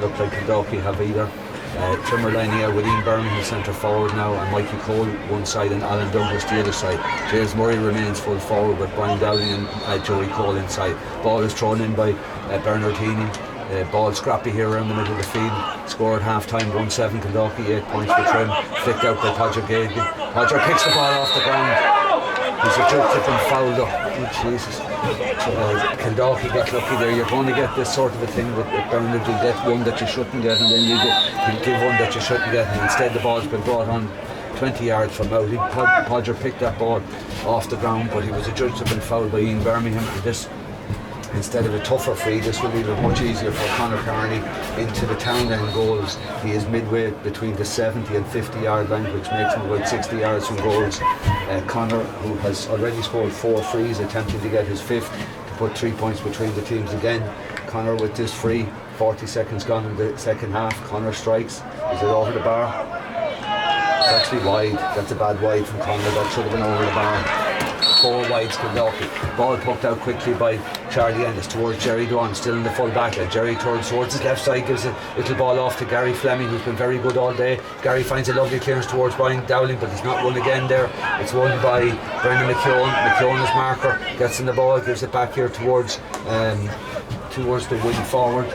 look like Kildalkey have either. Trimmer lining out with Ian Birmingham centre forward now, and Mikey Cole one side and Alan Douglas the other side. James Murray remains full forward with Brian Dowling and Joey Cole inside. Ball is thrown in by Bernard Heaney. Ball scrappy here around the middle of the field. Score at half time 1-7 Kildalkey, 8 points for Trim. Flicked out by Podger Gagan. Podger picks the ball off the ground. He's a joke that been fouled up. Oh, Jesus. Kildalkey got lucky there. You're going to get this sort of a thing with Bernard. You get one that you shouldn't get, and then you give one that you shouldn't get, and instead the ball's been brought on 20 yards from out. Podger picked that ball off the ground, but he was adjudged to have been fouled by Ian Birmingham, and this, instead of a tougher free, this will leave it much easier for Conor Carney into the town end goals. He is midway between the 70 and 50 yard line, which makes him about 60 yards from goals. Conor, who has already scored 4 frees, attempting to get his 5th to put 3 points between the teams again. Conor with this free, 40 seconds gone in the second half. Conor strikes. Is it over the bar? It's actually wide. That's a bad wide from Conor. That should have been over the bar. 4 wides Kildalkey. Ball poked out quickly by Charlie Ennis towards Jerry Dwan, still in the full back line. Jerry turns towards his left side, gives a little ball off to Gary Fleming, who's been very good all day. Gary finds a lovely clearance towards Brian Dowling, but it's not won again there. It's won by Brendan McKeown. McKeown is marker, gets in the ball, gives it back here towards the wing forward.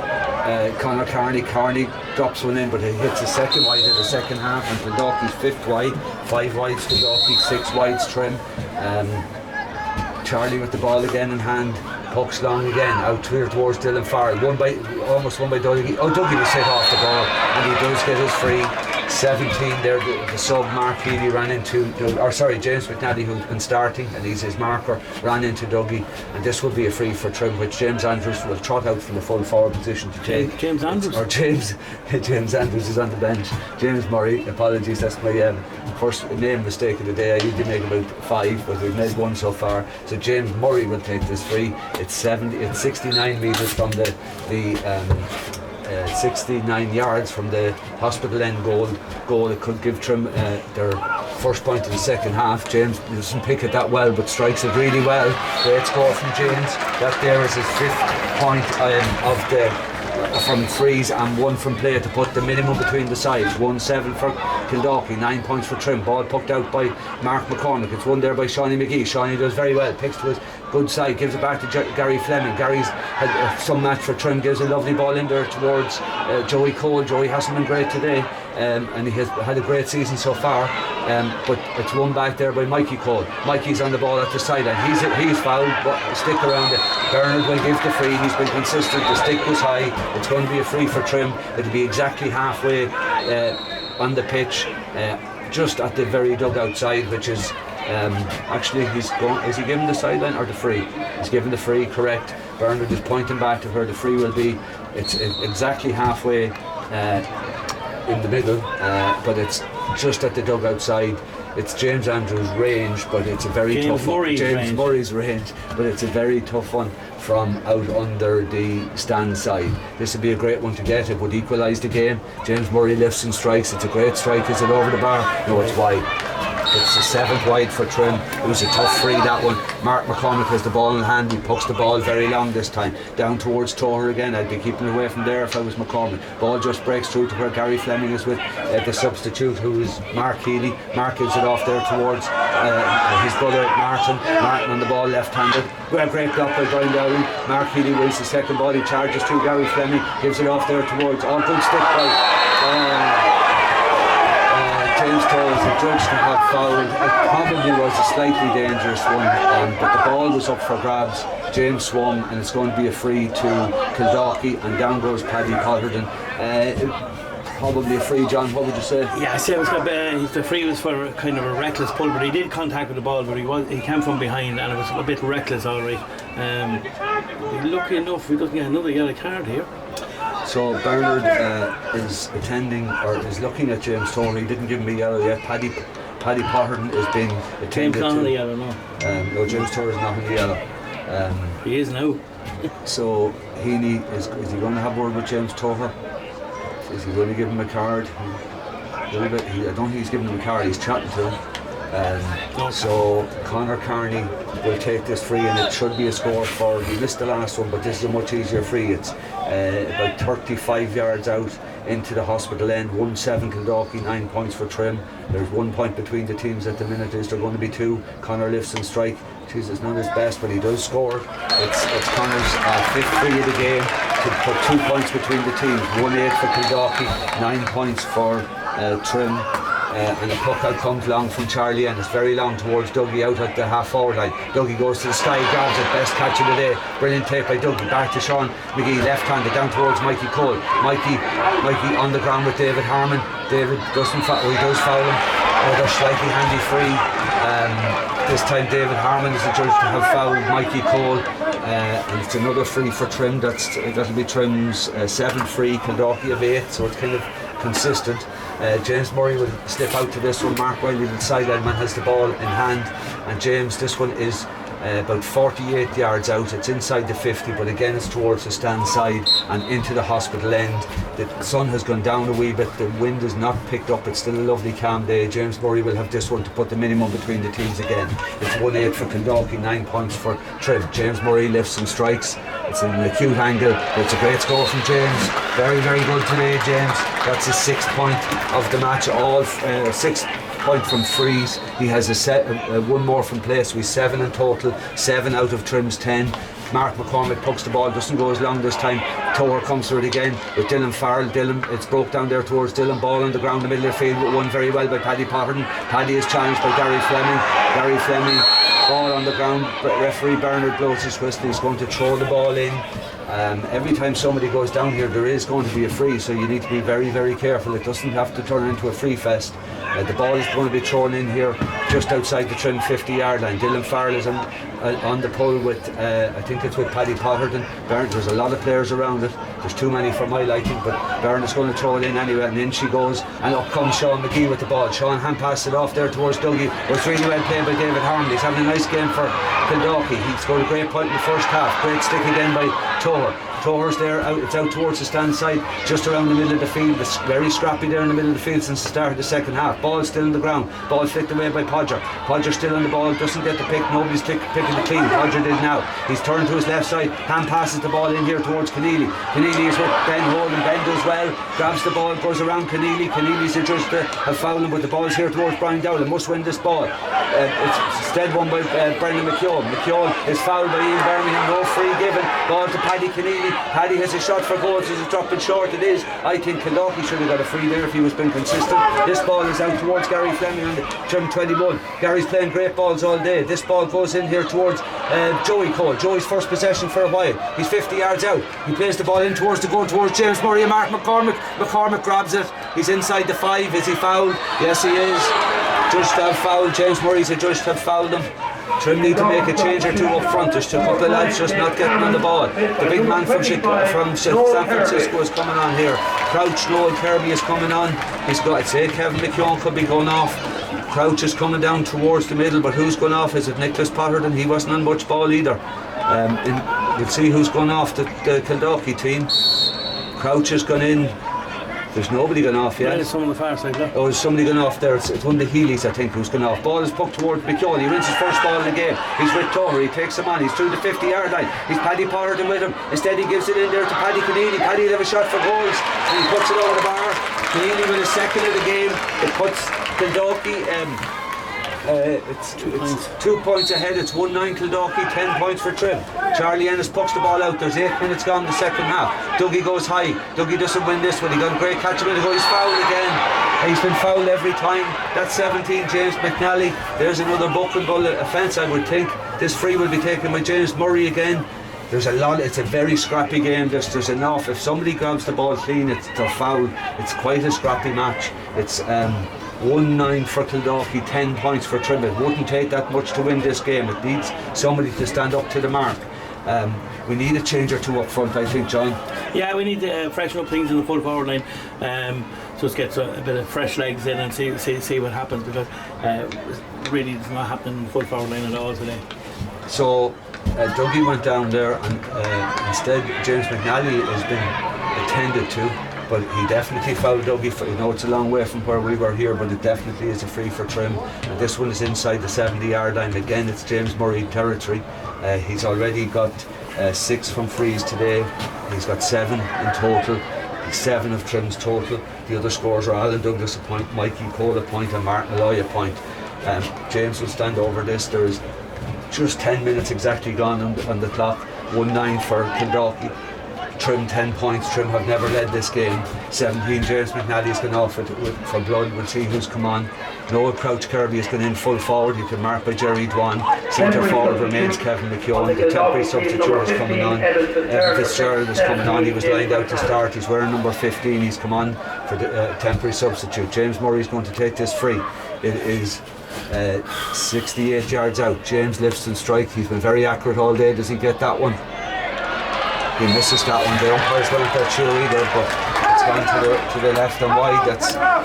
Conor Carney drops one in, but he hits a second wide in the second half, and Kildalkey's 5th wide. 5 wides Kildalkey, 6 wides Trim. Charlie with the ball again in hand, pucks long again, out clear towards Dylan Farrell, almost won by Dougie. Oh, Dougie was hit off the ball, and he does get his free. 17 there, the sub Mark Healy ran into, James McNally, who's been starting, and he's his marker, ran into Dougie, and this will be a free for Trim, which James Andrews will trot out from the full forward position to take. James Andrews? James Andrews is on the bench. James Murray, apologies, that's my first name mistake of the day. I usually make about 5, but we've made 1 so far. So James Murray will take this free. It's 69 metres from the 69 yards from the hospital end goal. It could give Trim their first point in the second half. James doesn't pick it that well, but strikes it really well. Great score from James. That there is his 5th point from frees and 1 from play to put the minimum between the sides. 1-7 for Kildalkey, 9 points for Trim. Ball pucked out by Mark McCormick. It's won there by Shawnee McGee. Shawnee does very well, picks to his good side, gives it back to Gary Fleming. Gary's had some match for Trim, gives a lovely ball in there towards Joey Cole. Joey hasn't been great today, and he has had a great season so far, but it's won back there by Mikey Cole. Mikey's on the ball at the sideline. He's fouled, but stick around it. Bernard will give the free. He's been consistent. The stick was high. It's going to be a free for Trim. It'll be exactly halfway on the pitch, just at the very dugout side, which is actually is he giving the sideline or the free? He's giving the free, correct. Bernard is pointing back to where the free will be. It's exactly halfway in the middle, but it's just at the dugout side. It's James Andrews' range, but it's a very tough one. James Murray's range, but it's a very tough one from out under the stand side. This would be a great one to get. It would equalise the game. James Murray lifts and strikes. It's a great strike. Is it over the bar? No, it's wide. It's the 7th wide for Trim. It was a tough free, that one. Mark McCormick has the ball in hand. He pucks the ball very long this time. Down towards Toher again. I'd be keeping away from there if I was McCormick. Ball just breaks through to where Gary Fleming is with the substitute, who is Mark Healy. Mark gives it off there towards his brother Martin. Martin on the ball left-handed. Great block by Brian Dowling. Mark Healy wins the second ball. He charges through Gary Fleming. Gives it off there towards. Good stick by James Toll is adjudged to have fouled. It probably was a slightly dangerous one, but the ball was up for grabs. James swung, and it's going to be a free to Kildalkey, and down goes Paddy Potterton. Probably a free, John, what would you say? Yeah, I say it was the free was for kind of a reckless pull, but he did contact with the ball, but he came from behind, and it was a bit reckless, alright. Lucky enough, he doesn't get another yellow card here. So Bernard is attending, or is looking at James Tory. He didn't give him a yellow yet. Paddy Potterton is being attended to. The yellow, no. No, James Tory is not in the yellow. He is now. So Heaney is he going to have a word with James Toher? Is he going to give him a card? I don't think he's giving him a card. He's chatting to him. So Conor Carney will take this free, and it should be a score for. He missed the last one, but this is a much easier free. It's about 35 yards out into the hospital end. 1-7 Kildalkey, 9 points for Trim. There's 1 point between the teams at the minute. Is there going to be 2? Connor lifts and strike. Jesus, not his best, but he does score. It's Connor's 5th free of the game to put 2 points between the teams. 1-8 for Kildalkey, 9 points for Trim. And a puck out comes long from Charlie, and it's very long towards Dougie out at the half-forward line. Dougie goes to the sky, grabs it, best catch of the day. Brilliant take by Dougie. Back to Sean McGee, left-handed down towards Mikey Cole. Mikey on the ground with David Harmon. David doesn't foul, he does foul him. They're slightly handy free. This time David Harmon is adjudged to have fouled Mikey Cole. And it's another free for Trim. That'll be Trim's 7th free, Kildalkey of 8, so it's kind of consistent. James Murray will slip out to this one. Mark Wiley, the sideline man, has the ball in hand, and James, this one is about 48 yards out. It's inside the 50, but again it's towards the stand side and into the hospital end. The sun has gone down a wee bit, the wind is not picked up, it's still a lovely calm day. James Murray will have this one to put the minimum between the teams again. It's 1-8 for Kildalkey, 9 points for Trim. James Murray lifts and strikes. It's an acute angle, but it's a great score from James. Very, very good today, James. That's his 6th point of the match. All 6 point from frees. He has one more from play, so he's 7 in total. 7 out of Trim's 10. Mark McCormick pucks the ball, doesn't go as long this time. Tower comes through it again with Dylan Farrell. It's broke down there towards Dylan. Ball on the ground in the middle of the field, won very well by Paddy Potterton. Paddy is challenged by Gary Fleming. Gary Fleming, ball on the ground. Referee Bernard blows his whistle. He's going to throw the ball in. Every time somebody goes down here, there is going to be a free, so you need to be very, very careful. It doesn't have to turn into a free fest. The ball is going to be thrown in here just outside the Trim 50-yard line. Dylan Farrell is on the pull with, I think it's with Paddy Potterton. There's a lot of players around it. There's too many for my liking, but Byrne is going to throw it in anyway, and in she goes, and up comes Sean McGee with the ball. Sean hand passes it off there towards Dougie. It's really well played by David Harmon. He's having a nice game for Kildalkey. He scored a great point in the first half. Great stick again by Toher. Toher's there, it's out towards the stand side, just around the middle of the field. It's very scrappy there in the middle of the field since the start of the second half. Ball still on the ground, ball flicked away by Podger. Podger still on the ball, doesn't get the pick, nobody's picking the clean. Podger did now. He's turned to his left side, hand passes the ball in here towards Keneally. Keneally is with Ben Holden. Ben does well, grabs the ball, goes around Keneally. Keneally's adjudged to have fouled him, but the ball's here towards Brian Dowling. Must win this ball. It's instead won by Brendan McKeown. McKeown is fouled by Ian Birmingham. No free given. Ball to Paddy Keneally. Paddy has a shot for goals. Is it dropping short? It is. I think Kildalkey should have got a free there if he was being consistent. This ball is out towards Gary Fleming on the Trim 21. Gary's playing great balls all day. This ball goes in here towards Joey Cole. Joey's first possession for a while. He's 50 yards out. He plays the ball in towards the goal towards James Murray and Mark McCormick. McCormick grabs it. He's inside the 5. Is he fouled? Yes, he is. Judged to have fouled. James Murray's adjudged to have fouled him. Trim need to make a change or two up front. There's a couple of lads just not getting on the ball. The big man from San Francisco is coming on here. Crouch, Noel Kirby is coming on. He's got, I'd say Kevin McKeown could be going off. Crouch is coming down towards the middle, but who's going off? Is it Nicholas Potterton? He wasn't on much ball either. We'll see who's going off the Kildalkey team. Crouch has gone in. There's nobody gone off yet. There's someone on the far side there. Oh, there's somebody gone off there. It's one of the Healy's, I think, who's gone off. Ball is pucked towards McKeown. He wins his first ball in the game. He's with Toher. He takes him on. He's through the 50-yard line. He's Paddy Potterton with him. Instead, he gives it in there to Paddy Keneally. Paddy will have a shot for goals, and he puts it over the bar. Keneally with his second of the game. It puts Kildalkey. It's 2 points ahead. It's 1-9 Kildalkey, 10 points for Trim. Charlie Ennis pucks the ball out. There's 8 minutes gone in the second half. Dougie goes high. Dougie doesn't win this one. He got a great catch a minute ago. He's fouled again. He's been fouled every time. That's 17 James McNally. There's another bookable offence, I would think. This free will be taken by James Murray again. There's a lot. It's a very scrappy game. There's enough. If somebody grabs the ball clean, they're fouled. It's quite a scrappy match. It's 1-9 for Kildalkey, 10 points for Trim. It wouldn't take that much to win this game. It needs somebody to stand up to the mark. We need a change or two up front, I think, John. Yeah, we need to freshen up things in the full forward line. Just get a bit of fresh legs in and see what happens, because really it's not happening in the full forward line at all today. So Dougie went down there, and instead James McNally has been attended to. But he definitely fouled Dougie. It's a long way from where we were here, but it definitely is a free for Trim. And this one is inside the 70-yard line. Again, it's James Murray territory. He's already got 6 from frees today. He's got 7 in total. 7 of Trim's total. The other scores are Alan Douglas a point, Mikey Cole a point, and Mark Malloy a point. James will stand over this. There is just 10 minutes exactly gone on the clock. 1-9 for Kildalkey. Trim 10 points. Trim have never led this game. 17. James McNally's gone off for blood. We'll see who's come on. Noah Crouch Kirby has gone in full forward. You can mark by Jerry Dwan. Centre forward remains Kevin McKeown. The temporary substitute is coming on. Evan Fitzgerald is coming on. He was lined out to start. He's wearing number 15. He's come on for the temporary substitute. James Murray is going to take this free. It is 68 yards out. James lifts and strike. He's been very accurate all day. Does he get that one? He misses that one. The umpire's going to cheer either, but it's gone to the left and wide.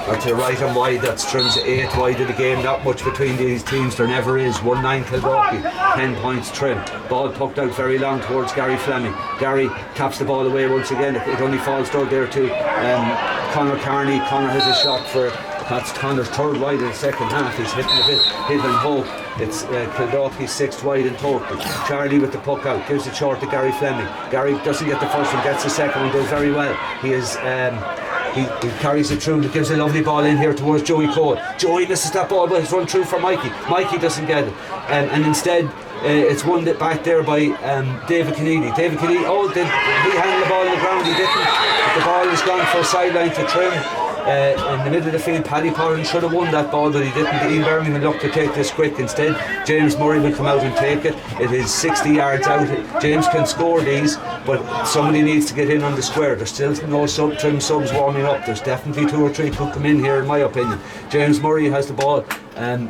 Or to the right and wide. That's Trim's 8 wide of the game. Not much between these teams. There never is. 1-9 Kildalkey. 10 points Trim. Ball poked out very long towards Gary Fleming. Gary taps the ball away once again. It only falls down there to Conor Carney. Conor has a shot for. That's Connor's 3rd wide in the second half. He's hitting a bit, hit and hope. It's Kildalkey's 6th wide in total. Charlie with the puck out, gives it short to Gary Fleming. Gary doesn't get the first one, gets the second one, does very well. He is he carries it through and gives a lovely ball in here towards Joey Cole. Joey misses that ball, but it's run through for Mikey. Mikey doesn't get it, and instead it's won back there by David Kennedy. David Kennedy, he handled the ball on the ground, he didn't. But the ball is gone for a sideline to Trim. In the middle of the field, Paddy Porran should have won that ball, but he didn't. Ian Birmingham looked to take this quick. Instead, James Murray will come out and take it. It is 60 yards out. James can score these, but somebody needs to get in on the square. There's still no Trim subs warming up. There's definitely 2 or 3 could come in here, in my opinion. James Murray has the ball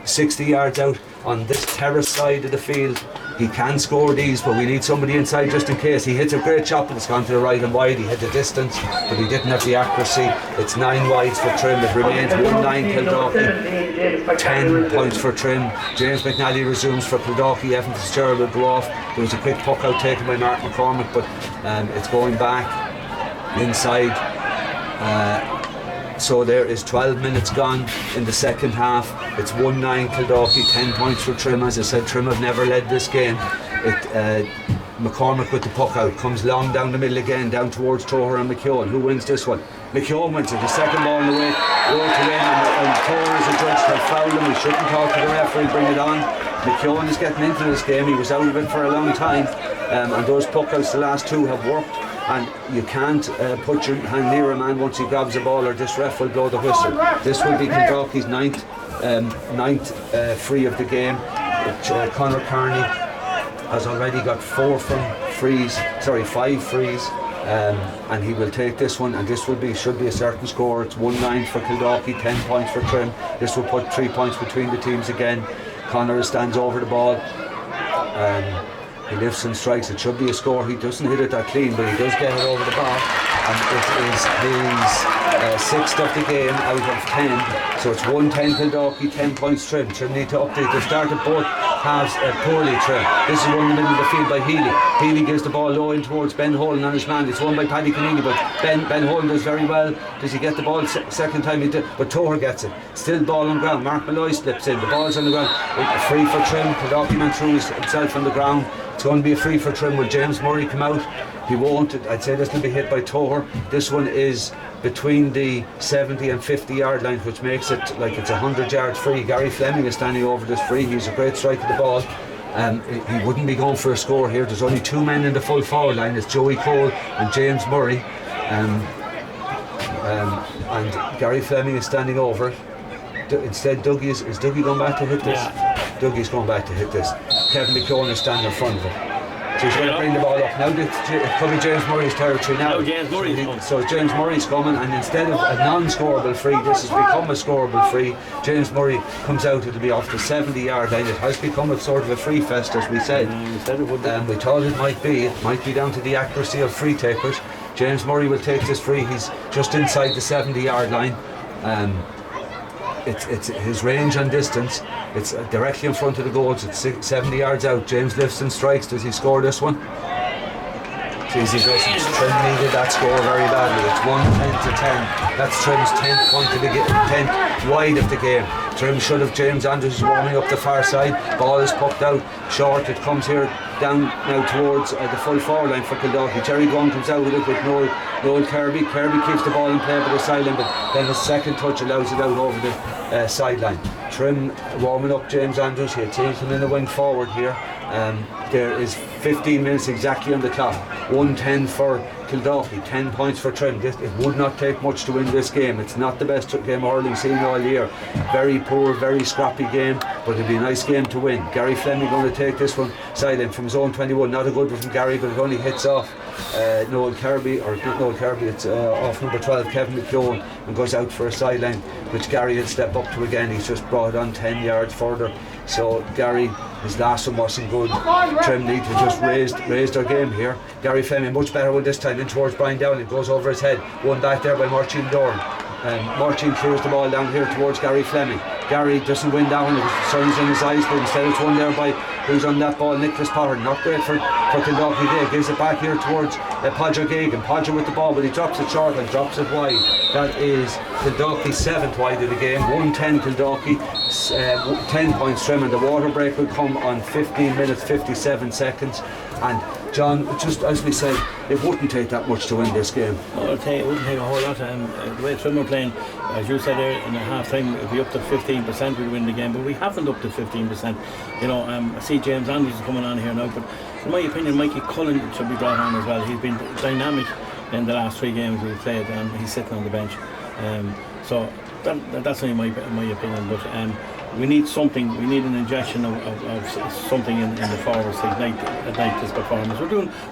60 yards out on this terrace side of the field. He can score these, but we need somebody inside just in case. He hits a great shot, but it's gone to the right and wide. He hit the distance, but he didn't have the accuracy. It's 9 wides for Trim. It remains 1-9 Kildalkey. 10 points for Trim. James McNally resumes for Kildalkey. Evan Fitzgerald will go off. There was a quick puck out taken by Mark McCormick, but it's going back inside. So there is 12 minutes gone in the second half. It's 1-9 Kildalkey, 10 points for Trim. As I said, Trim have never led this game. McCormick with the puck out, comes long down the middle again, down towards Toher and McKeown. Who wins this one? McKeown wins it. The second ball in the way, rolled to win, and Toher is adjudged to foul him. He shouldn't talk to the referee, bring it on. McKeown is getting into this game. He was out of it for a long time, and those puck outs, the last 2 have worked. And you can't put your hand near a man once he grabs the ball, or this ref will blow the whistle. This will be Kildalkey's ninth free of the game. Conor Carney has already got 5 frees, and he will take this one, and this should be a certain score. It's 1-9 for Kildalkey, 10 points for Trim. This will put 3 points between the teams again. Conor stands over the ball. He lifts and strikes. It should be a score. He doesn't hit it that clean, but he does get it over the bar, and it is his 6th of the game out of 10. So it's 1-10 Kildalkey, 10 points Trim. Trim need to update. They started both halves poorly. Trim. This is one in the middle of the field by Healy. Healy gives the ball low in towards Ben Holden on his man. It's won by Paddy Kennedy, but Ben Holden does very well. Does he get the ball second time? He did, but Toher gets it. Still ball on ground. Mark Malloy slips in. The ball's on the ground. Free for Trim. Kildalkey went through himself on the ground. It's going to be a free for Trim. Will James Murray come out? He won't. I'd say this will be hit by Toher. This one is between the 70 and 50 yard line, which makes it like it's 100 yards free. Gary Fleming is standing over this free. He's a great strike of the ball. He wouldn't be going for a score here. There's only 2 men in the full forward line. It's Joey Cole and James Murray. And Gary Fleming is standing over it. Instead, is Dougie going back to hit this? Yeah. Dougie's going back to hit this. Kevin McKeown is standing in front of it. So he's going to bring the ball up. Now it could be James Murray's territory now. No, James Murray's coming. So James Murray's coming, and instead of a non-scoreable free, this has become a scoreable free. James Murray comes out, it'll be off the 70 yard line. It has become a sort of a free fest, as we said. We thought it might be down to the accuracy of free takers. James Murray will take this free. He's just inside the 70 yard line. It's his range and distance. It's directly in front of the goals. It's 70 yards out. James lifts and strikes. Does he score this one? Jeez, he doesn't. Trim needed that score very badly. It's 1-10. That's Trim's 10th point of the game, 10th wide of the game. Trim should have. James Andrews warming up the far side. Ball is popped out short. It comes here down now towards the full forward line for Kildalkey. Jerry Gunn comes out with it with Noel Kirby. Kirby keeps the ball in play by the sideline, but then his second touch allows it out over the sideline. Trim warming up James Andrews here, taking in the wing forward here. There is 15 minutes exactly on the clock. 1-10 for Kildalkey, 10 points for Trim. It would not take much to win this game. It's not the best game hurling seen all year. Very poor, very scrappy game, but it'll be a nice game to win. Gary Fleming going to take this one sideline from zone 21. Not a good one from Gary, but it only hits off Noel Kirby, or not Noel Kirby, it's off number 12, Kevin McKeown, and goes out for a sideline, which Gary will step up to again. He's just brought on 10 yards further. So Gary, his last one wasn't good. Trim need to just raise their game here. Gary Fleming much better with this time in towards Brian Dowling. Goes over his head. One back there by Martin Dorn. Martin clears the ball down here towards Gary Fleming. Gary doesn't win that one. The sun's in his eyes, but instead it's won there by who's on that ball, Nicholas Potter. Not great for Kildalkey there. Gives it back here towards Podger Gagan. Podger with the ball, but he drops it short and drops it wide. That is Kildalkey's 7th wide of the game. 1-10 Kildalkey, 10 points Trim, and the water break will come on 15 minutes 57 seconds. And John, just as we said, it wouldn't take that much to win this game. It wouldn't take a whole lot. The way Trim are playing, as you said there, in a half time, if we up to 15%, we'd win the game, but we haven't up to 15%. You know, I see James Andrews is coming on here now, but in my opinion, Mikey Cullen should be brought on as well. He's been dynamic in the last 3 games we've played, and he's sitting on the bench. So that's only my opinion, but we need something. We need an injection of something in the forwards to ignite this performance. We're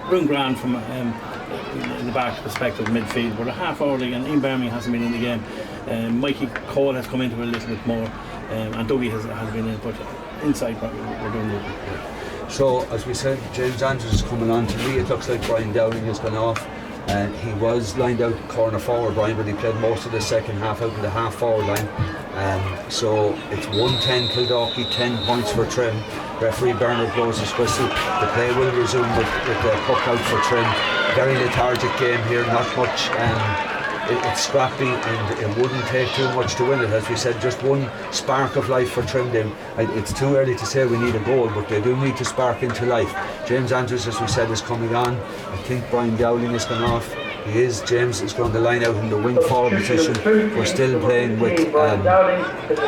doing grand from in the back perspective, midfield, but a half hour again. Ian Birmingham hasn't been in the game. Mikey Cole has come into it a little bit more, and Dougie has been in, but inside we're doing good. So as we said, James Andrews is coming on. To me, it looks like Brian Dowling has gone off. He was lined out corner forward, Brian, but he played most of the second half out in the half forward line. So it's 1-10 Kildalkey, 10 points for Trim. Referee Bernard blows his whistle. The play will resume with the puck out for Trim. Very lethargic game here, not much. It's scrappy, and it wouldn't take too much to win it. As we said, just one spark of life for Trim. It's too early to say we need a goal, but they do need to spark into life. James Andrews, as we said, is coming on. I think Brian Dowling has gone off. James is going to line out in the wing forward position. We're still playing with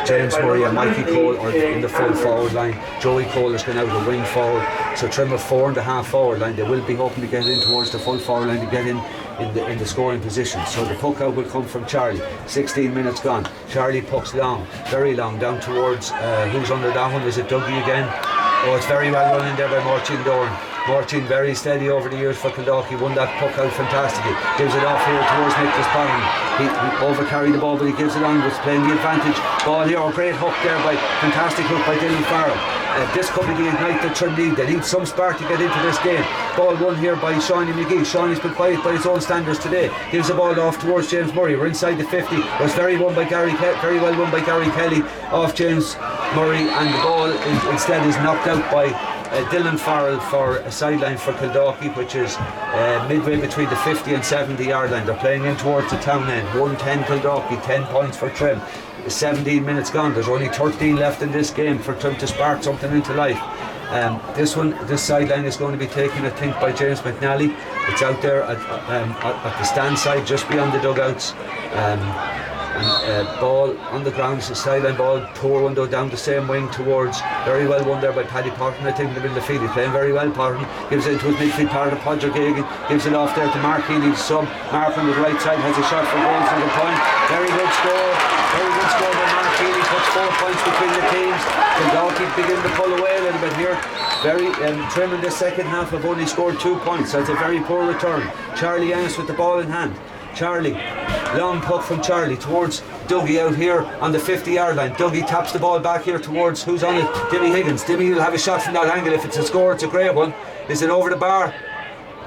James Murray and Mikey Cole or in the full forward line. Joey Cole is going out the wing forward. So Trim are 4 and a half forward line. They will be hoping to get in towards the full forward line to get in the scoring position. So the puck out will come from Charlie. 16 minutes gone. Charlie pucks long, very long, down towards who's under that one? Is it Dougie again? Oh, it's very well run in there by Martin Dorn. Martin very steady over the years for Kildalkey, won that puck out fantastically. Gives it off here towards Nicholas Potter. He overcarried the ball, but he gives it on, was playing the advantage. Ball here, a great hook there fantastic hook by Dylan Farrell. This could be the ignite that Trim need. They need some spark to get into this game. Ball won here by Shawnee McGee. Shawnee's been quiet by his own standards today. Gives the ball off towards James Murray. We're inside the 50. Was very well won by Gary Kelly off James Murray, and the ball instead is knocked out by Dylan Farrell for a sideline for Kildalkey, which is midway between the 50 and 70 yard line. They're playing in towards the town end. 1-10 Kildalkey, 10 points for Trim. 17 minutes gone. There's only 13 left in this game for Trim to spark something into life. This sideline is going to be taken, I think, by James McNally. It's out there at the stand side, just beyond the dugouts. Ball on the ground, it's a sideline ball, poor window down the same wing towards, very well won there by Paddy Potton, I think, in the middle of the field. He's playing very well. Potton gives it into his midfield part of Podger Gagan, gives it off there to Mark Healy, sub. Mark on the right side has a shot for goal from the point. Very good score by Mark Healy, puts 4 points between the teams. Kildalkey begin to pull away a little bit here. Very Trim in the second half have only scored 2 points, so it's a very poor return. Charlie Ennis with the ball in hand. Charlie, long puck from Charlie towards Dougie out here on the 50-yard line. Dougie taps the ball back here towards who's on it? Dimmy Higgins. Dimmy will have a shot from that angle. If it's a score, it's a great one. Is it over the bar?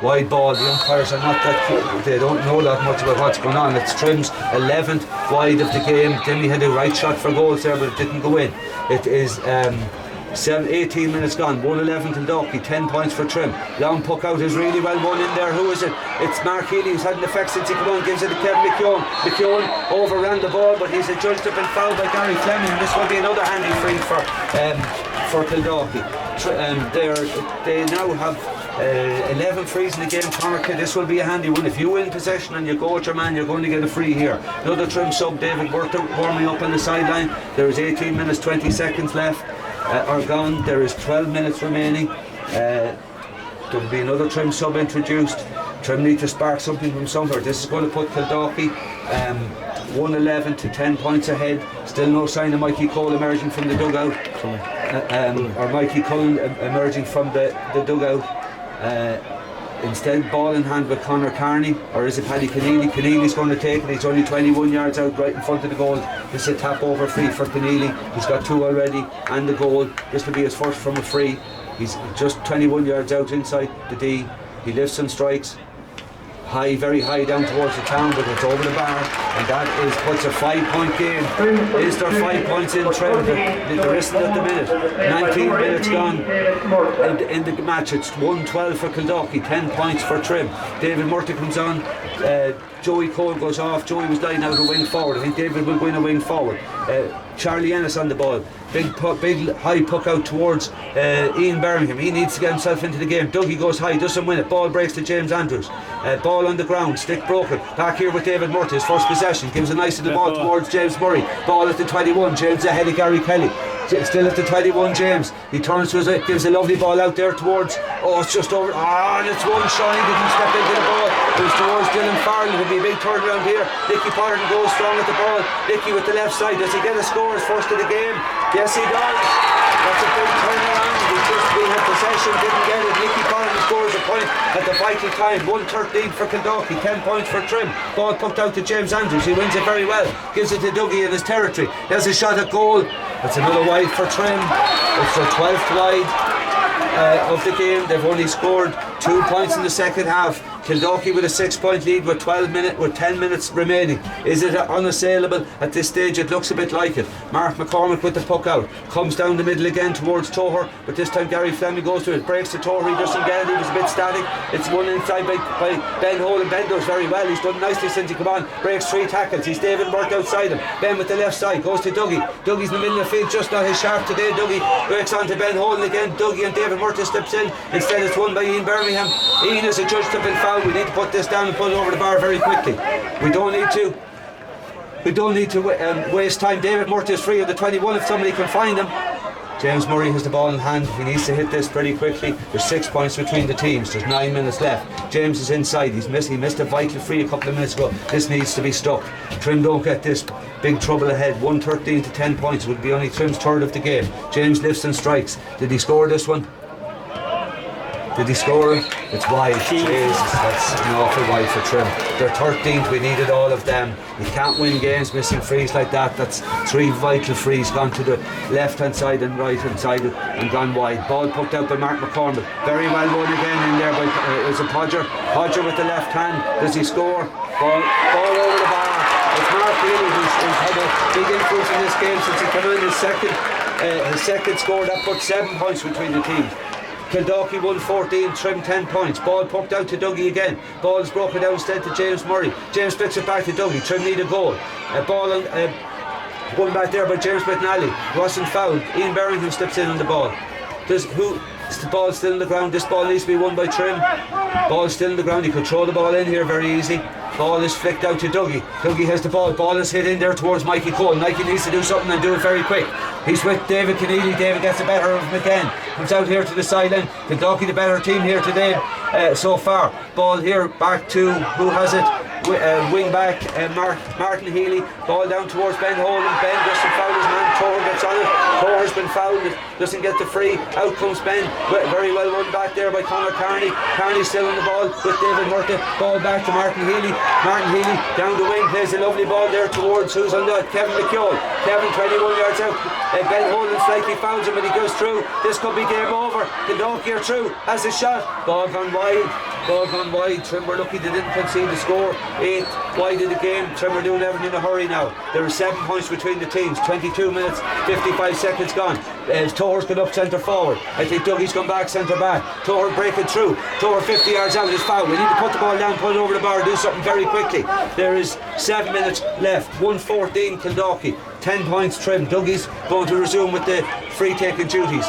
Wide ball. The umpires are not that, they don't know that much about what's going on. It's Trim's 11th wide of the game. Dimmy had a right shot for goals there, but it didn't go in. It is 18 minutes gone, 1-11 Kildalkey, 10 points for Trim. Long puck out is really well won in there. Who is it? It's Mark Healy, who's had an effect since he came on, gives it to Kevin McKeown. McKeown overran the ball, but he's adjudged up and fouled by Gary Fleming. This will be another handy free for Kildalkey. They now have 11 frees in the game. Cormac, this will be a handy one. If you win possession and you go with your man, you're going to get a free here. Another Trim sub, David warming up on the sideline. There is 18 minutes 20 seconds left are gone. There is 12 minutes remaining. There will be another Trim sub introduced. Trim need to spark something from somewhere. This is going to put Kildalkey 1-11 to 10 points ahead. Still no sign of Mikey Cole emerging from the dugout. Or Mikey Cullen emerging from the dugout. Instead, ball in hand with Conor Carney, or is it Paddy Keneally? Keneally's going to take it. He's only 21 yards out, right in front of the goal. This is a tap over free for Keneally. He's got 2 already and the goal. This will be his first from a free. He's just 21 yards out inside the D. He lifts and strikes high, very high down towards the town, but it's over the bar, and that puts a 5-point game. Is there 5 points in Trim? There isn't at the minute. 19 minutes gone in the match. It's 1-12 for Kildalkey, 10 points for Trim. David Murty comes on. Joey Cole goes off. Joey was lying out a wing forward. I think David will win a wing forward. Charlie Ennis on the ball. Big high puck out towards Ian Birmingham. He needs to get himself into the game. Dougie goes high, doesn't win it. Ball breaks to James Andrews. Ball on the ground, stick broken. Back here with David Murty, his first possession. Gives a nice little ball towards James Murray. Ball at the 21. James ahead of Gary Kelly. Still at the 21, James. He turns to his, gives a lovely ball out there towards. Oh, it's just over. And it's one shot. He didn't step into the ball. It was towards Dylan Farrell. It'll be a big turnaround here. Nicky Potterton goes strong at the ball. Nicky with the left side. Does he get a score? His first of the game? Yes, he does. That's a big turnaround. We had possession, didn't get it. Nicky Potterton scores a point at the vital time. 1-13 for Kildalkey, 10 points for Trim. Ball pumped out to James Andrews. He wins it very well. Gives it to Dougie in his territory. There's a shot at goal. That's another wide for Trim. It's their 12th wide of the game. They've only scored 2 points in the second half. Kildalkey with a 6-point lead with 10 minutes remaining. Is it unassailable? At this stage it looks a bit like it. Mark McCormick with the puck out. Comes down the middle again towards Toher, but this time Gary Fleming goes to it. Breaks to Toher, he doesn't get it. He was a bit static. It's won inside by Ben Hole, and Ben does very well. He's done nicely since he come on. Breaks 3 tackles. He's David Burke outside him. Ben with the left side goes to Dougie. Dougie's in the middle of the field, just not his sharp today. Dougie breaks on to Ben Hole, and again Dougie and David Murty steps in. Instead it's won by Ian Birmingham. Ian is adjudged to have been fouled. We need to put this down and put it over the bar very quickly. We don't need to waste time. David Murty is free of the 21 if somebody can find him. James Murray has the ball in hand. He needs to hit this pretty quickly. There's 6 points between the teams. There's 9 minutes left. James is inside. He missed a vital free a couple of minutes ago. This needs to be stuck. Trim don't get this. Big trouble ahead. 1-13 to 10 points would be only Trim's third of the game. James lifts and strikes. Did he score this one? Did he score it? It's wide. Jesus, that's an awful wide for Trim. They're 13th, we needed all of them. You can't win games missing frees like that. That's 3 vital frees gone to the left hand side and right hand side and gone wide. Ball poked out by Mark McCormick. Very well won again in there by it was a Podger. Podger with the left hand. Does he score? Ball over the bar. It's Mark Healy who's had a big influence in this game since he came in his second score. That put 7 points between the teams. Kildalkey 1-14, Trim 10 points. Ball poked out to Dougie again. Ball is broken down instead to James Murray. James flicks it back to Dougie. Trim need a goal. Ball on, one back there by James McNally. Wasn't fouled. Ian Birmingham steps in on the ball. The ball still in the ground. This ball needs to be won by Trim. Ball still in the ground. He could throw the ball in here very easy. Ball is flicked out to Dougie. Dougie has the ball. Ball is hit in there towards Mikey Cole. Mikey needs to do something and do it very quick. He's with David Keneally. David gets the better of him again. Comes out here to the sideline. Kildalkey the better team here today so far. Ball here back to, who has it? Wing back Martin Healy. Ball down towards Ben Hole, and Ben doesn't foul his man. Toher gets on it. Toher's been fouled. Doesn't get the free. Out comes Ben. Very well won back there by Conor Carney. Carney still on the ball with David Murty. Ball back to Martin Healy. Martin Healy down the wing, plays a lovely ball there towards who's on that? Kevin McKeown. Kevin 21 yards out. Ben Holden slightly fouls him, but he goes through. This could be game over. Kildalkey are through. Has a shot. Ball gone wide. Ball gone wide. Trim were lucky they didn't concede the score. 8 wide of the game. Trim are doing everything in a hurry now. There are 7 points between the teams. 22 minutes, 55 seconds gone. Toher's gone up centre forward. I think Dougie's gone back centre back. Toher breaking through. Toher 50 yards out is foul. We need to put the ball down, put it over the bar, do something very quickly. There is 7 minutes left. 1:14 Kildalkey. 10 points Trim. Dougie's going to resume with the free taking duties.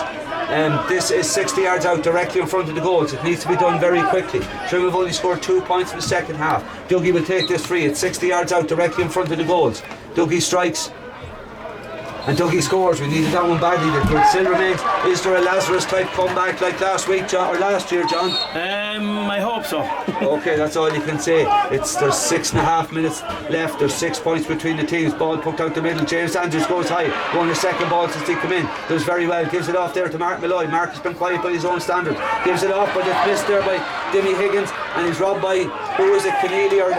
This is 60 yards out directly in front of the goals. It needs to be done very quickly. Trim have only scored 2 points in the second half. Dougie will take this free. It's 60 yards out directly in front of the goals. Dougie strikes and Dougie scores. We needed that one badly. But it still remains. Is there a Lazarus type comeback like last week, John, or last year, John? I hope so. Okay, that's all you can say. There's 6.5 minutes left. There's 6 points between the teams. Ball poked out the middle. James Andrews goes high. Won the second ball since he come in. Does very well. Gives it off there to Mark Malloy. Mark has been quiet by his own standard. Gives it off, but it's missed there by Dimmy Higgins, and he's robbed by, who is it, Keneally or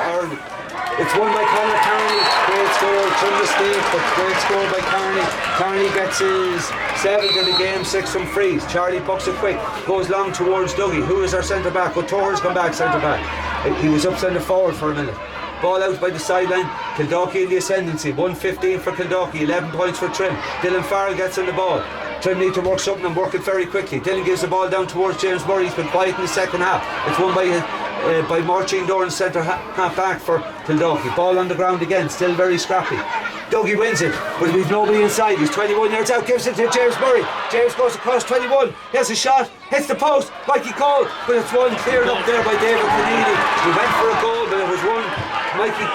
it's won by Conor Carney. Great score, Trim mistake, but great score by Carney. Carney gets his 7th in the game, 6 from frees. Charlie pucks it quick, goes long towards Dougie. Who is our centre back? Well, Toher's come back centre back. He was up centre forward for a minute. Ball out by the sideline. Kildalkey in the ascendancy. 1:15 for Kildalkey, 11 points for Trim. Dylan Farrell gets on the ball. Trim need to work something and work it very quickly. Dylan gives the ball down towards James Murray. He's been quiet in the second half. It's won by Marcin Doran, centre half back for Kildalkey. Ball on the ground again, still very scrappy. Dougie wins it, but we've nobody inside. He's 21 yards out, gives it to James Murray. James goes across 21, he has a shot, hits the post, Mikey Cole, but it's one cleared up there by David Keneally. He went for a goal, but it was one. Mikey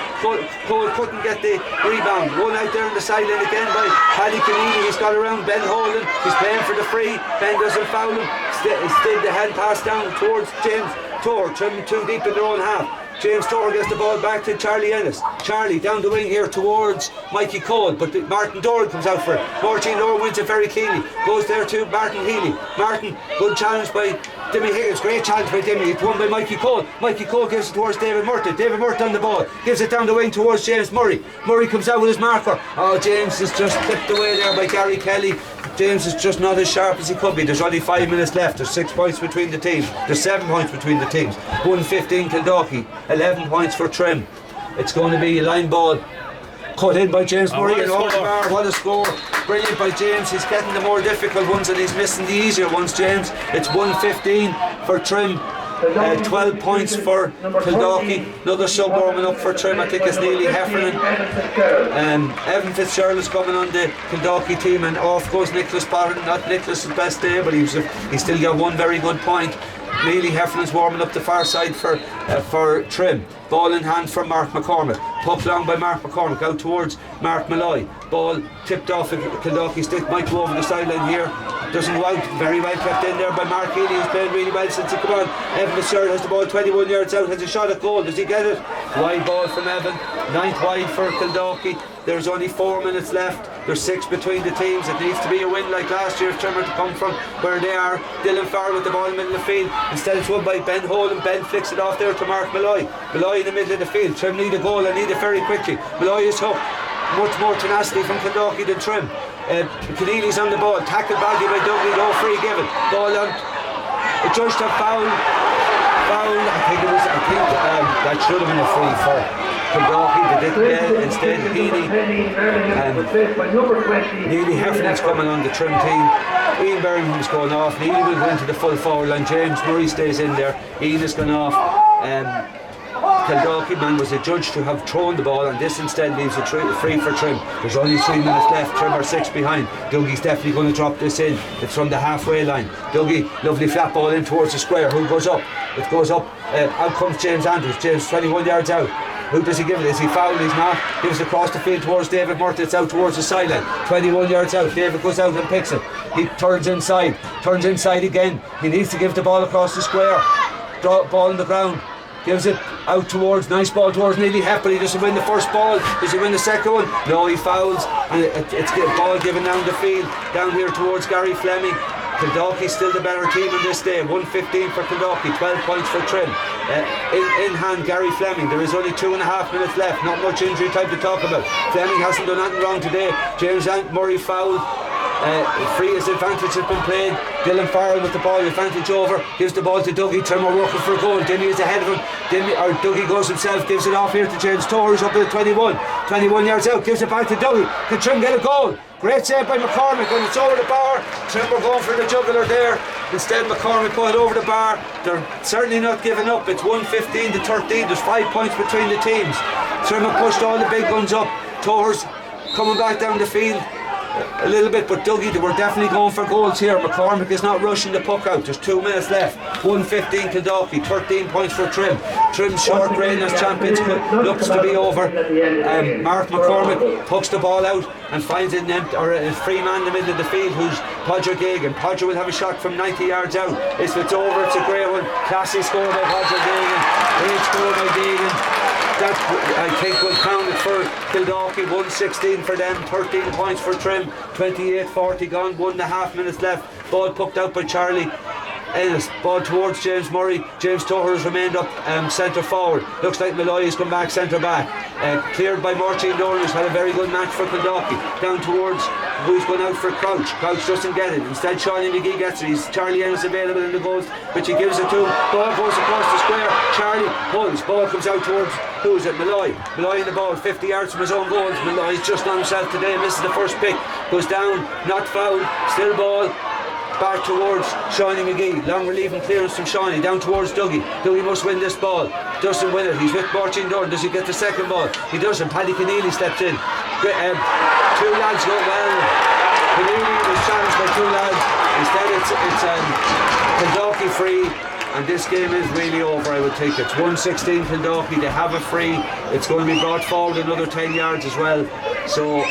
Cole couldn't get the rebound. One out there on the sideline again by Paddy Keneally. He's got around Ben Holden. He's playing for the free. Ben doesn't foul him. Instead the hand pass down towards James Toher. Trim too deep in their own half. James Toher gets the ball back to Charlie Ennis. Charlie down the wing here towards Mikey Cole, but Martin Doran comes out for it. Martin Doran wins it very cleanly. Goes there to Martin Healy. Martin, good challenge by Dimmy Higgins. Great challenge by Dimmy. It's won by Mikey Cole. Mikey Cole gives it towards David Murton. David Murton on the ball. Gives it down the wing towards James Murray. Murray comes out with his marker. Oh, James is just clipped away there by Gary Kelly. James is just not as sharp as he could be. There's only 5 minutes left. There's 6 points between the teams. There's 7 points between the teams. 1:15 Kildalkey, 11 points for Trim. It's going to be a line ball cut in by James Murray and over the bar. What a score. Brilliant by James. He's getting the more difficult ones and he's missing the easier ones, James. It's 1:15 for Trim. 12 points for Kildalkey. Another sub warming up for Trim. I think it's Neely Heffernan. Evan Fitzgerald is coming on the Kildalkey team, and off goes Nicholas Potter. Not Nicholas' best day, but he still got one very good point. Neely Heffernan's warming up the far side for Trim. Ball in hand from Mark McCormick. Puck long by Mark McCormick out towards Mark Malloy. Ball tipped off a Kildalkey stick. Might go over the sideline here. Doesn't go out. Very well kept in there by Mark Healy, who's playing really well since he come on. Evan Fitzgerald has the ball 21 yards out. Has a shot at goal. Does he get it? Wide ball from Evan. 9th wide for Kildalkey. There's only 4 minutes left. There's 6 between the teams. It needs to be a win like last year if Trimmer to come from where they are. Dylan Farr with the ball in the middle of the field. Instead it's won by Ben Holden. Ben flicks it off there to Mark Malloy. Malloy in the middle of the field. Trim need a goal and need it very quickly. Malloy is hooked. Much more tenacity from Kildalkey than Trim. Keneally's on the ball. Tackled badly by Dougie. No free given. Ball on. Judged a foul. I think that should have been a free for Kildalkey. They didn't instead Neely Heffernan's coming on the Trim team. Ian Birmingham's going off. Neely will go into the full forward line. James Murray stays in there. Ian is going off. Kildalkey man was adjudged to have thrown the ball, and this instead leaves it free for Trim. There's only 3 minutes left. Trim are 6 behind. Dougie's definitely going to drop this in. It's from the halfway line. Dougie, lovely flat ball in towards the square. Who goes up? It goes up. Out comes James Andrews. James 21 yards out. Who does he give it? Is he fouled? He's not. Gives it across the field towards David Murton. It's out towards the sideline. 21 yards out. David goes out and picks it. He turns inside again. He needs to give the ball across the square. Draw ball on the ground. Gives it out towards, nice ball towards Neely Hepp, but he doesn't win the first ball. Does he win the second one? No, he fouls, and it's a ball given down the field, down here towards Gary Fleming. Kildalkey still the better team on this day. 1:15 for Kildalkey, 12 points for Trim. In hand, Gary Fleming. There is only 2.5 minutes left. Not much injury time to talk about. Fleming hasn't done anything wrong today. James Murray fouled. Free's advantage has been played. Dylan Farrell with the ball, advantage over, gives the ball to Dougie. Trim are working for a goal. Dimmy is ahead of him. Dougie goes himself, gives it off here to James Torres up at the 21 yards out, gives it back to Dougie. Can Trim get a goal? Great save by McCormick, and it's over the bar. Trim are going for the jugular there. Instead, McCormick put it over the bar. They're certainly not giving up. It's 115 to 13. There's 5 points between the teams. Trim have pushed all the big guns up. Torres coming back down the field a little bit, but Dougie, they were definitely going for goals here. McCormick is not rushing the puck out. There's 2 minutes left. 115 Kildalkey, 13 points for Trim. Trim's short reign as champions looks to be over. Mark McCormick pucks the ball out and finds a free man in the middle of the field, who's Podger Gagan. Podger will have a shot from 90 yards out. If it's over, it's a great one. Classy score by Podger Gagan. Great score by Gagan. That, I think, will count it for Kildalkey. 116 for them, 13 points for Trim. 28-40 gone, 1.5 minutes left. Ball poked out by Charlie Ennis. Ball towards James Murray. James Torres remained up centre forward. Looks like Malloy has come back centre back. Cleared by Martin Doran, who's had a very good match for Kildalkey. Down towards who's going out for Crouch. Crouch doesn't get it. Instead, Shawnee McGee gets it. He's Charlie Ennis available in the goals, which he gives it to. Ball goes across the square. Charlie pulls. Ball comes out towards, who's it? Malloy. Malloy in the ball, 50 yards from his own goals. Malloy's just on himself today. Misses the first pick. Goes down, not fouled. Still ball. Back towards Shawnee McGee. Long relieving clearance from Shawnee. Down towards Dougie. Dougie must win this ball. Doesn't win it. He's with Martin Doran. Does he get the second ball? He doesn't. Paddy Keneally steps in. 2 lads go well. Keneally was challenged by 2 lads. Instead it's Kildalkey free. And this game is really over, I would think. It's 116 Kildalkey. They have a free. It's going to be brought forward another 10 yards as well. So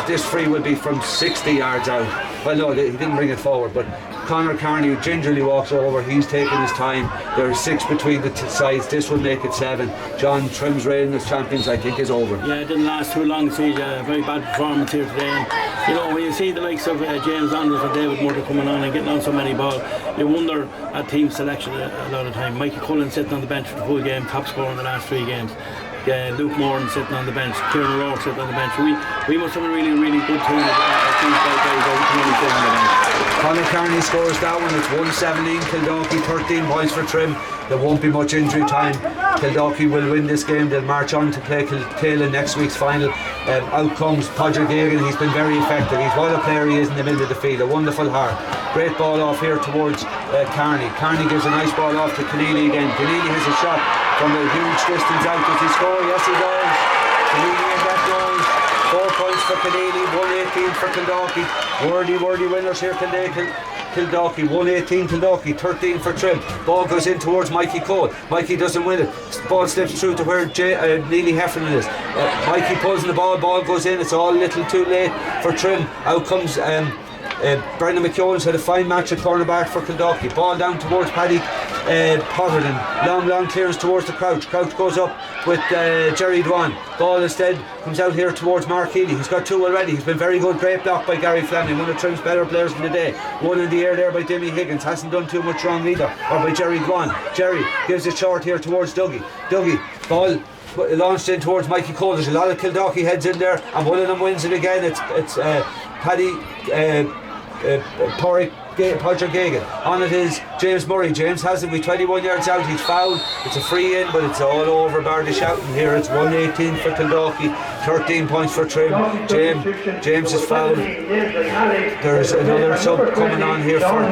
this free will be from 60 yards out. Well, no, he didn't bring it forward, but Conor Carney, who gingerly walks over, he's taking his time. There are 6 between the sides. This will make it 7. John Trim's reign as champions, I think, is over. Yeah, it didn't last too long, Siege. A very bad performance here today. And, you know, when you see the likes of James Andrews and David Murray coming on and getting on so many balls, you wonder at team selection a lot of time. Mikey Cullen sitting on the bench for the full game, top scorer in the last 3 games. Luke Moran sitting on the bench, Kieran O'Rourke sitting on the bench. We must have a really, really good team. Conor Carney scores that one. It's 117 Kildalkey, 13 points for Trim. There won't be much injury time. Kildalkey will win this game. They'll march on to play Kiltail in next week's final. Out comes Podger Gagan. He's been very effective. He's what a player he is in the middle of the field. A wonderful heart. Great ball off here towards Carney. Carney gives a nice ball off to Keneally again. Keneally has a shot from a huge distance out. Does he score? Yes, he does. Keneally and that goes. 4 points for Keneally, 118 for Kildalkey. Worthy winners here today. Kildalkey, 118 Kildalkey, 13 for Trim. Ball goes in towards Mikey Cole. Mikey doesn't win it. Ball slips through to where Neely Heffernan is. Mikey pulls in the ball goes in. It's all a little too late for Trim. Out comes Brendan McKeown's had a fine match at cornerback for Kildalkey. Ball down towards Paddy Potterton. Long clearance towards the Crouch. Crouch goes up with Jerry Dwan. Ball instead comes out here towards Mark Healy. He's got 2 already. He's been very good. Great block by Gary Fleming, one of Trim's better players in the day. 1 in the air there by Dimmy Higgins. Hasn't done too much wrong either. Or by Jerry Dwan. Jerry gives it short here towards Dougie. Dougie, ball launched in towards Mikey Cole. There's a lot of Kildalkey heads in there, and one of them wins it again. It's Paddy Podger Gagan. On it is James Murray. James has it with 21 yards out. He's fouled. It's a free in, but it's all over bar the shouting here. It's 118 for Kildalkey, 13 points for Trim. James is fouled. There's another sub coming on here for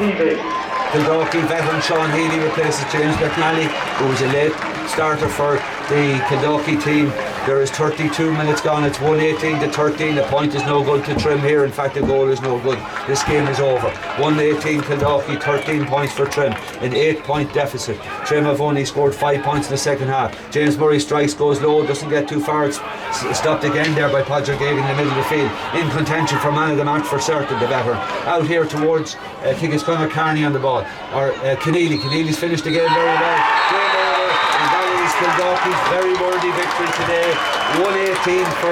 Kildalkey. Veteran Sean Healy replaces James McNally, who was a late starter for the Kildalkey team. There is 32 minutes gone. It's 118 to 13. The point is no good to Trim here. In fact, the goal is no good. This game is over. 118 Kildalkey, 13 points for Trim. An 8-point deficit. Trim have only scored 5 points in the second half. James Murray strikes, goes low, doesn't get too far. It's stopped again there by Podger Gagan in the middle of the field. In contention for man of the match for certain, the veteran. Out here towards, I think it's Conor Carney on the ball. Or Keneally. Keneally's finished the game very well. Kildalkey's very worthy victory today. 118 for